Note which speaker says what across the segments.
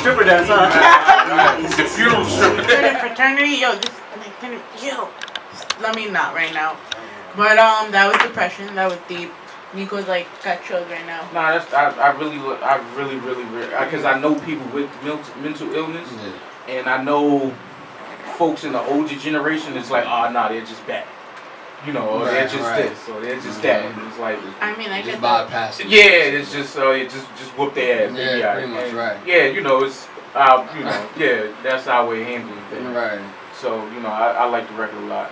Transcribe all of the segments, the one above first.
Speaker 1: stripper dance, huh?
Speaker 2: The funeral stripper.
Speaker 3: Fraternity, yo, let me not right now. But that was depression. That was deep. Nico's like got chills right now.
Speaker 2: Nah, that's I really, because I know people with mental illness, and I know folks in the older generation. It's like, oh, nah, they're just bad. You know, or they're just this, or they're just that. And it's like,
Speaker 3: I mean, I
Speaker 4: just
Speaker 3: get
Speaker 4: bypass it.
Speaker 2: Yeah, it's just it just whoop their ass.
Speaker 4: Yeah, pretty much, right.
Speaker 2: Yeah, you know, it's yeah, that's our way of handling things.
Speaker 4: Right.
Speaker 2: So you know, I like the record a lot.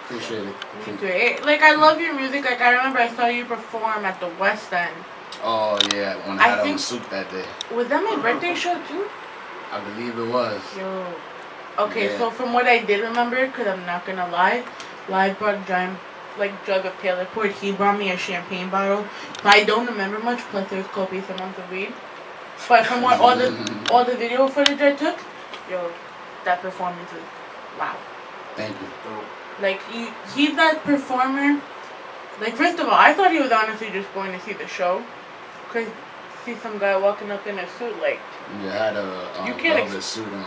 Speaker 4: Appreciate it.
Speaker 3: Great. Like, I love your music. Like, I remember I saw you perform at the West End.
Speaker 4: Oh yeah, when I had on suit that day.
Speaker 3: Was that my birthday show too?
Speaker 4: I believe it was.
Speaker 3: Yo. Okay, so from what I did remember, because I'm not gonna lie, Live brought a giant jug of Joethepoet. He brought me a champagne bottle. But I don't remember much. Plus, there's copious amounts of weed. But from what all the video footage I took, yo, that performance is wow.
Speaker 4: Thank you.
Speaker 3: Like he's that performer. Like, first of all, I thought he was honestly just going to see the show, cause see some guy walking up in a suit like.
Speaker 4: Yeah, I had a velvet suit on.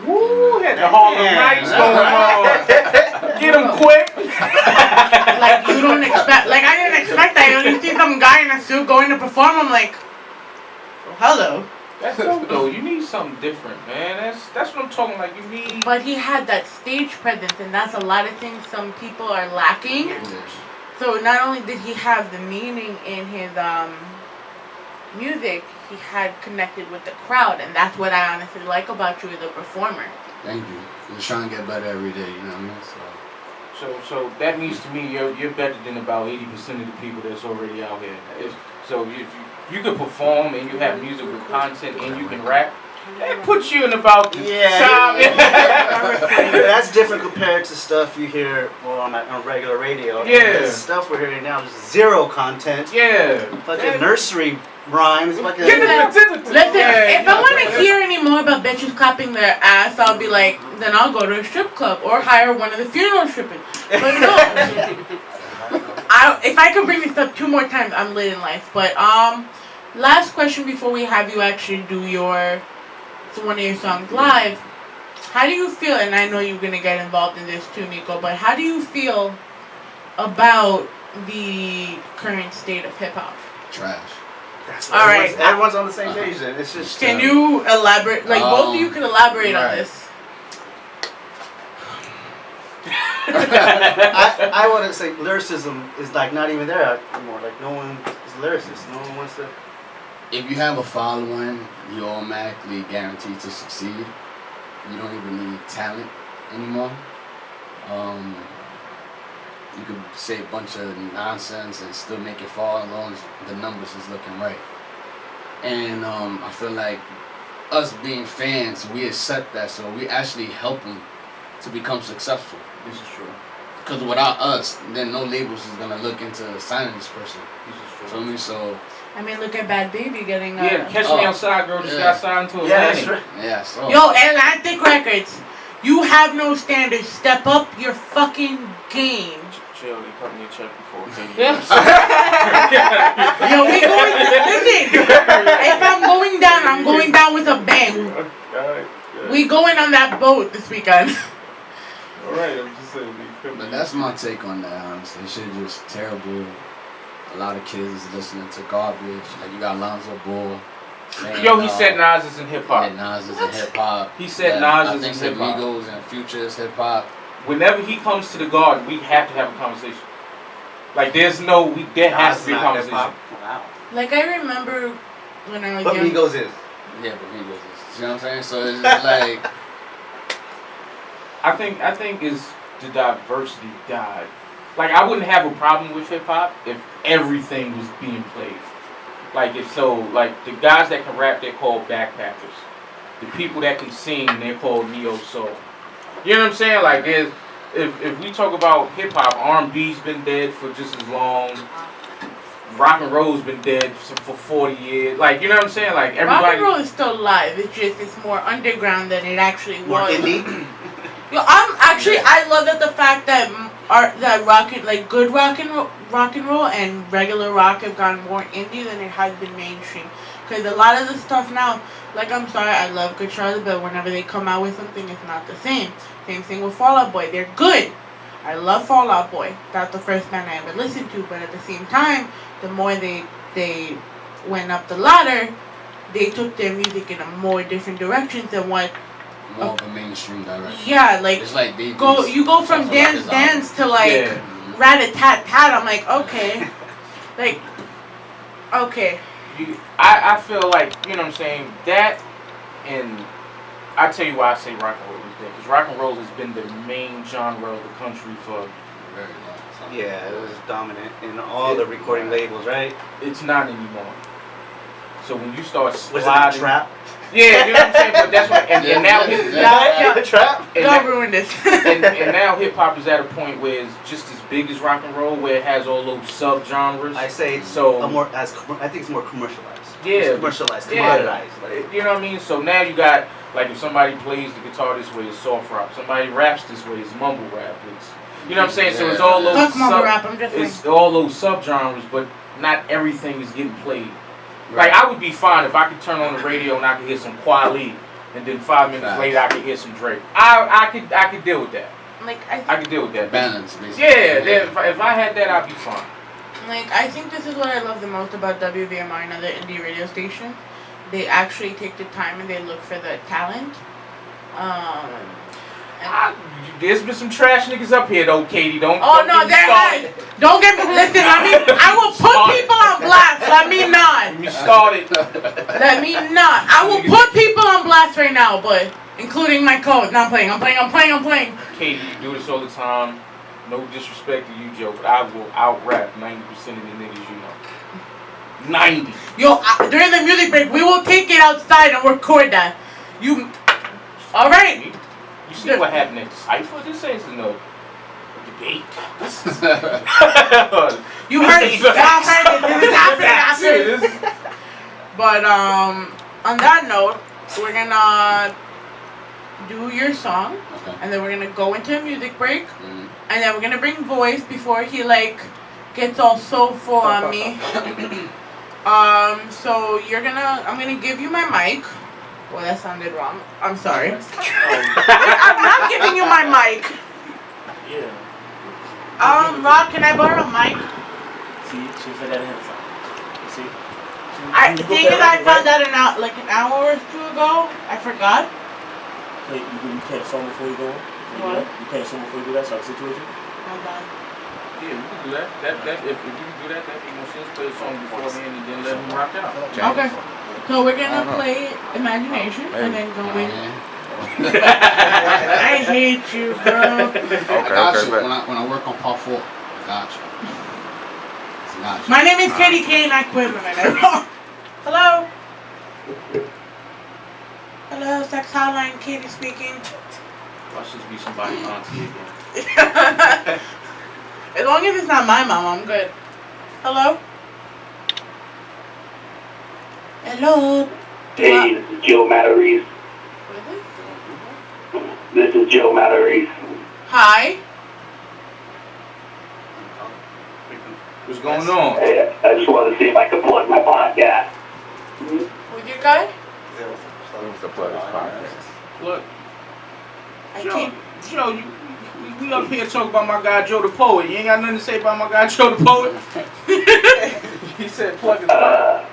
Speaker 2: Woo! Had the Harlem Nights going on. Get him quick.
Speaker 3: Like, you don't expect. Like, I didn't expect that. You see some guy in a suit going to perform. I'm like, oh, hello.
Speaker 2: That's dope though. You need something different, man. That's what I'm talking like. You need.
Speaker 3: But he had that stage presence, and that's a lot of things some people are lacking. So not only did he have the meaning in his music, he had connected with the crowd, and that's what I honestly like about you as a performer.
Speaker 4: Thank you. I'm just trying to get better every day. You know what I mean?
Speaker 2: So that means to me you're better than about 80% of the people that's already out here. So if you can perform and you have music with content and you can rap, it puts you in about the top.
Speaker 1: That's different compared to stuff you hear on regular radio.
Speaker 2: Yeah.
Speaker 1: The stuff we're hearing now is zero content.
Speaker 2: Yeah.
Speaker 1: Fucking nursery rhymes.
Speaker 3: Listen, if I want to hear any more about bitches clapping their ass, I'll be like, then I'll go to a strip club or hire one of the funeral strippers. But no. If I could bring this up 2 more times, I'm lit in life. But last question before we have you actually do one of your songs live. How do you feel? And I know you're gonna get involved in this too, Nico. But how do you feel about the current state of hip hop?
Speaker 4: Trash.
Speaker 3: All right,
Speaker 1: everyone's on the same page. Then it's just.
Speaker 3: Can you elaborate? Like both of you can elaborate on this.
Speaker 1: I want to say lyricism is like not even there anymore. Like no one is a lyricist. No one wants to.
Speaker 4: If you have a following, you're automatically guaranteed to succeed. You don't even need talent anymore. You could say a bunch of nonsense and still make it fall as long as the numbers is looking right. And I feel like us being fans, we accept that, so we actually help them to become successful.
Speaker 1: This is true.
Speaker 4: Because without us, then no labels is gonna look into signing this person.
Speaker 1: This is true.
Speaker 4: Feel me? So.
Speaker 3: I mean, look at Bad Baby getting.
Speaker 2: Catch Me Outside girl just got signed to Atlantic.
Speaker 1: Right.
Speaker 4: Yeah. So.
Speaker 3: Yo, Atlantic Records, you have no standards. Step up your fucking game.
Speaker 2: Chill, they cut me a check before.
Speaker 3: Yo, we going. Listen, if I'm going down, I'm going down with a bang. We going on that boat this weekend.
Speaker 2: Alright, I'm just saying.
Speaker 4: But that's my take on that, honestly. This shit just terrible. A lot of kids is listening to garbage. Like, you got Lonzo Ball saying,
Speaker 2: yo, he said Nas is in hip hop.
Speaker 4: Yeah, Nas is in hip hop.
Speaker 2: He said Nas is in
Speaker 4: I think
Speaker 2: hip hop.
Speaker 4: Migos and Future is hip hop.
Speaker 2: Whenever he comes to the Garden, we have to have a conversation. Like, there has to be a conversation.
Speaker 1: Wow.
Speaker 3: Like, I remember when I was
Speaker 1: But
Speaker 3: young.
Speaker 1: Migos is.
Speaker 4: Yeah, but Migos is. You know what I'm saying? So it's just like.
Speaker 2: I think is the diversity died. Like, I wouldn't have a problem with hip hop if everything was being played. Like, the guys that can rap, they're called backpackers. The people that can sing, they're called neo soul. You know what I'm saying? Like, if we talk about hip hop, R&B's been dead for just as long. Rock and roll's been dead for 40 years. Like, you know what I'm saying? Like, everybody.
Speaker 3: Rock and roll is still alive. It's more underground than it actually was.
Speaker 1: More indie.
Speaker 3: Yo, I love that the fact that good rock and rock and roll and regular rock have gone more indie than it has been mainstream. Because a lot of the stuff now, like, I'm sorry, I love Good Charlotte, but whenever they come out with something, it's not the same. Same thing with Fall Out Boy. They're good. I love Fall Out Boy. That's the first band I ever listened to. But at the same time, the more they went up the ladder, they took their music in a more different directions than what.
Speaker 4: More of a mainstream direction.
Speaker 3: Yeah, like,
Speaker 4: it's like
Speaker 3: you go from dance to like rat-a-tat-tat. I'm like, okay, like, okay.
Speaker 2: I feel like, you know what I'm saying, that, and I tell you why I say rock and roll is dead. Because rock and roll has been the main genre of the country for
Speaker 4: a very long time.
Speaker 1: Yeah, it was dominant in all the recording labels, right?
Speaker 2: It's not anymore. So when you start
Speaker 1: Was
Speaker 2: sliding,
Speaker 1: it the trap?
Speaker 2: yeah, you know what I'm saying. But that's what, and now
Speaker 1: The trap.
Speaker 3: Don't ruin this.
Speaker 2: and now hip hop is at a point where it's just as big as rock and roll, where it has all those subgenres.
Speaker 1: I say
Speaker 2: so.
Speaker 1: I think it's more commercialized.
Speaker 2: Yeah,
Speaker 1: it's commercialized, commoditized. Like,
Speaker 2: you know what I mean. So now you got, like, if somebody plays the guitar this way, it's soft rock. Somebody raps this way, it's mumble rap. It's, you know what I'm saying. So it's all those it's all those subgenres, but not everything is getting played.
Speaker 4: Right.
Speaker 2: Like, I would be fine if I could turn on the radio and I could hear some Kweli, and then 5 minutes later I could hear some Drake. I could deal with that.
Speaker 3: Like,
Speaker 2: I could deal with that.
Speaker 4: Balance, basically.
Speaker 2: Yeah, if I had that, I'd be fine.
Speaker 3: Like, I think this is what I love the most about WVMR, another indie radio station. They actually take the time and they look for the talent.
Speaker 2: There's been some trash niggas up here though, Katie. Don't
Speaker 3: get me
Speaker 2: started.
Speaker 3: Don't get me. Listen, I will put people on blast. Let me not.
Speaker 2: Let me start it.
Speaker 3: Let me not. I will put people on blast right now, but including my code. No, I'm playing.
Speaker 2: Katie, you do this all the time. No disrespect to you, Joe, but I will out-rap 90% of the niggas you know. 90.
Speaker 3: Yo, during the music break, we will take it outside and record that. You, all right?
Speaker 2: You see what happened at the Cypher? This ain't no debate.
Speaker 3: You heard it. Y'all heard it. But on that note, we're gonna do your song, and then we're gonna go into a music break, and then we're gonna bring Voice before he like gets all soulful on me. So I'm gonna give you my mic. Well, that sounded wrong. I'm sorry. I'm not giving you my mic.
Speaker 5: Yeah.
Speaker 3: Rock, can I borrow a mic?
Speaker 5: See, she said that ahead of time. You see?
Speaker 3: I found out an hour or two ago. I forgot.
Speaker 5: You play a song before you go?
Speaker 3: What?
Speaker 5: You play a song before you do that sort of situation?
Speaker 3: My bad.
Speaker 2: Yeah, we can do that. If you can do that makes more sense. Play a song beforehand and then let him rock out.
Speaker 3: Okay. So we're gonna play Imagination and then go in. I hate you, bro.
Speaker 4: I got you. When I work on part 4, I got you.
Speaker 3: My name is Katie Kane. I quit when I know. Hello. Hello, sex hotline. Katie speaking.
Speaker 2: Watch this be somebody auntie again.
Speaker 3: As long as it's not my mom, I'm good. Hello. Hello.
Speaker 6: Hey, this is Joe Matarese. This is Joe Matarese.
Speaker 3: Hi.
Speaker 2: What's going on?
Speaker 6: Hey, I just wanted to see if I could plug my podcast.
Speaker 3: With you guys?
Speaker 2: Look,
Speaker 3: I can't.
Speaker 2: Joe, we up here talking about my guy Joe the Poet. You ain't got nothing to say about my guy Joe the Poet? He said plug his podcast.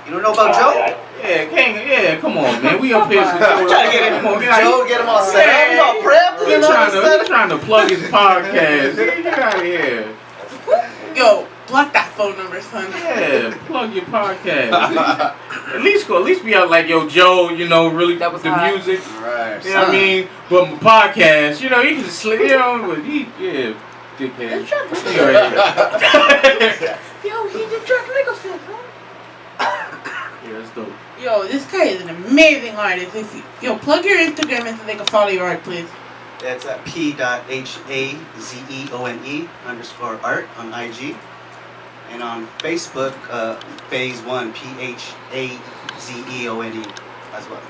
Speaker 1: You don't know about Joe?
Speaker 2: Yeah, come on, man. We up here.
Speaker 1: I'm trying to get him Joe, get him all set up. He's all prepped.
Speaker 2: He's trying to plug his podcast. Get out of here.
Speaker 3: Yo, block that phone number, son.
Speaker 2: Yeah, plug your podcast. at least be out like, yo, Joe, you know, really
Speaker 3: that was
Speaker 2: the
Speaker 3: hot.
Speaker 2: music.
Speaker 4: Right.
Speaker 2: You know what I mean? But my podcast, you know, you can just slip, you know, but dickhead.
Speaker 3: Yo, he did Chuck Nicholson, huh?
Speaker 2: Yeah, that's dope.
Speaker 3: Yo, this guy is an amazing artist. Plug your Instagram in so they can follow your art, please.
Speaker 1: That's at p.hazeone _art on IG. And on Facebook, Phase 1, PHAZEONE as well.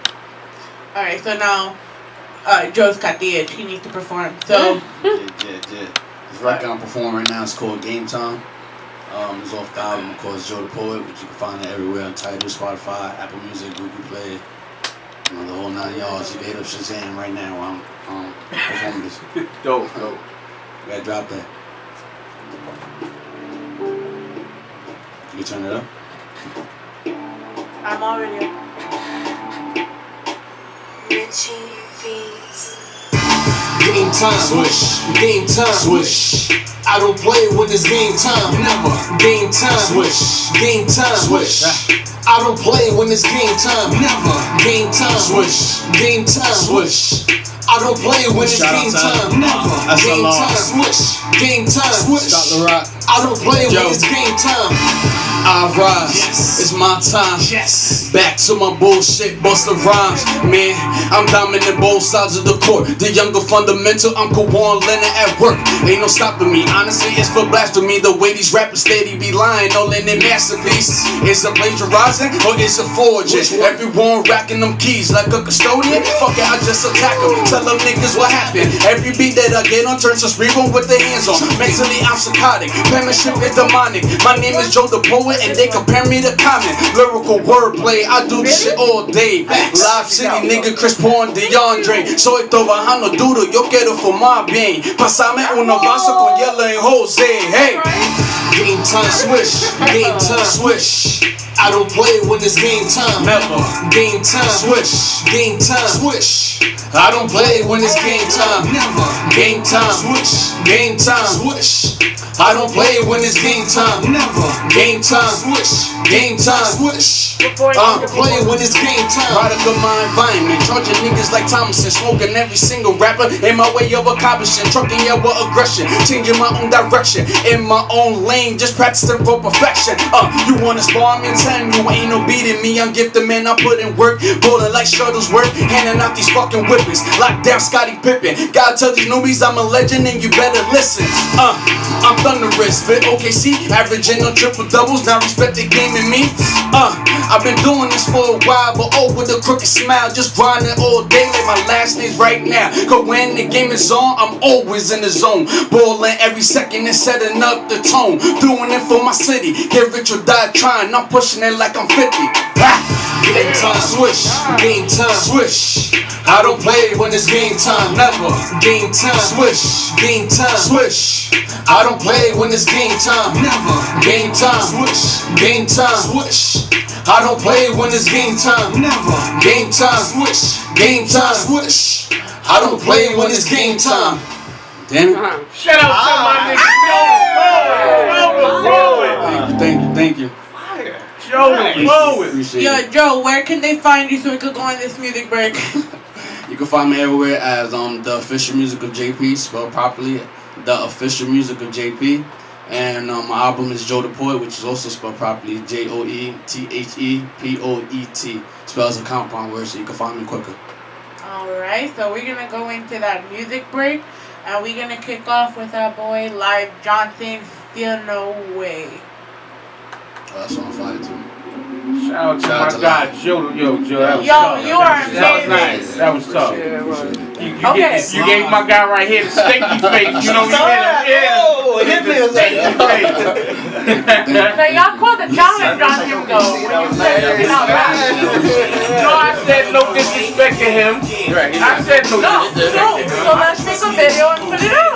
Speaker 3: Alright, so now Joe's got the itch. He needs to perform. So
Speaker 4: Yeah. This record I'm performing right now is called Game Time. It's off the album called Joethepoet, which you can find it everywhere on Tidal, Spotify, Apple Music, Google Play, the whole 9 yards. You can hit up Shazam right now while I'm performing this.
Speaker 2: Dope.
Speaker 4: Gotta drop that. You turn it up?
Speaker 3: I'm already up.
Speaker 7: Game time, swish. Game time, swish. I don't play when it's game time, never. Game time, swish. Game time, swish. I don't play when it's game time, never. Game time, swish. Game time, swish. I don't play when it's game time, never. Game time, swish. Game time, swish. I don't play when it's game time. I rise, it's my time. Back to my bullshit, busta rhymes. Man, I'm dominant both sides of the court. The younger fundamental, I'm Kawan Leonard at work. Ain't no stopping me, honestly it's for blasphemy. The way these rappers steady be lying, all in their masterpiece. Is it plagiarizing or is it forging? Everyone racking them keys like a custodian. Fuck it, I just attack them, tell them niggas what happened. Every beat that I get on turns to scream with their hands on. Mentally I'm psychotic, penmanship is demonic. My name is Joethepoet and they compare me to Common. Lyrical wordplay, I do this shit all day. Live City, nigga, Chris Paul and DeAndre. Soy trabajando duro, yo quiero fumar bien. Pasame una vaso con hielo en Jose, hey. Game time, swish. Game time, swish. I don't play when it's game time, never. Game time, swish. Game time, swish. I don't play when it's game time, never. Game time, swish. Game time, swish. I don't play when it's game time, never. Game time, swish. Game time, swish. I don't play when it's game time. Product of my environment, charging niggas like Thomason, smoking every single rapper in my way of accomplishing, trucking yeah with aggression, changing my own direction in my own lane, just practicing for perfection. You wanna spar me? Tell you ain't no beating me. I'm gifted, man. I put in work, bowling like Shuttlesworth, handing out these fucking whippings, lock down Scottie Pippen. Gotta tell these newbies I'm a legend and you better listen. I'm thunderous, fit OKC, averaging no triple doubles. Now respect the game in me. I've been doing this for a while, but with a crooked smile, just grinding all day like my last name's right now. Cause when the game is on, I'm always in the zone, balling every second and setting up the tone. Doing it for my city, get rich or die trying. I'm pushing it like I'm 50. Game time, swish. Game time, swish. I don't play when it's game time, never. Game time, swish. Game time, swish. I don't play when it's game time, never. Game time, swish. Game time, swish. I don't play when it's game time, never. Game time, swish. Game time, swish. I don't play when it's game time. Damn it.
Speaker 2: Shout out to my nigga Joe.
Speaker 4: Thank you.
Speaker 3: Yo, Joe, where can they find you so we could go on this music break?
Speaker 4: You can find me everywhere as The Official Music of JP, spelled properly, The Official Music of JP. And my album is Joethepoet, which is also spelled properly, Joethepoet, spells a compound word, so you can find me quicker.
Speaker 3: Alright, so we're gonna go into that music break, and we're gonna kick off with our boy Live Johnson, Still No Way.
Speaker 4: That's on fire too.
Speaker 2: Shout out to my guy Joe. Yo, that was
Speaker 3: Yo,
Speaker 2: tough.
Speaker 3: you are
Speaker 2: That was
Speaker 3: amazing.
Speaker 2: nice. That was tough.
Speaker 3: Okay.
Speaker 2: You gave my guy right here the stinky face. You know what I mean? The stinky face.
Speaker 3: So y'all called the challenge on him though when you said you're not rapping.
Speaker 2: No, I said no disrespect to him. I said no disrespect to him.
Speaker 3: So let's make a video and put it out.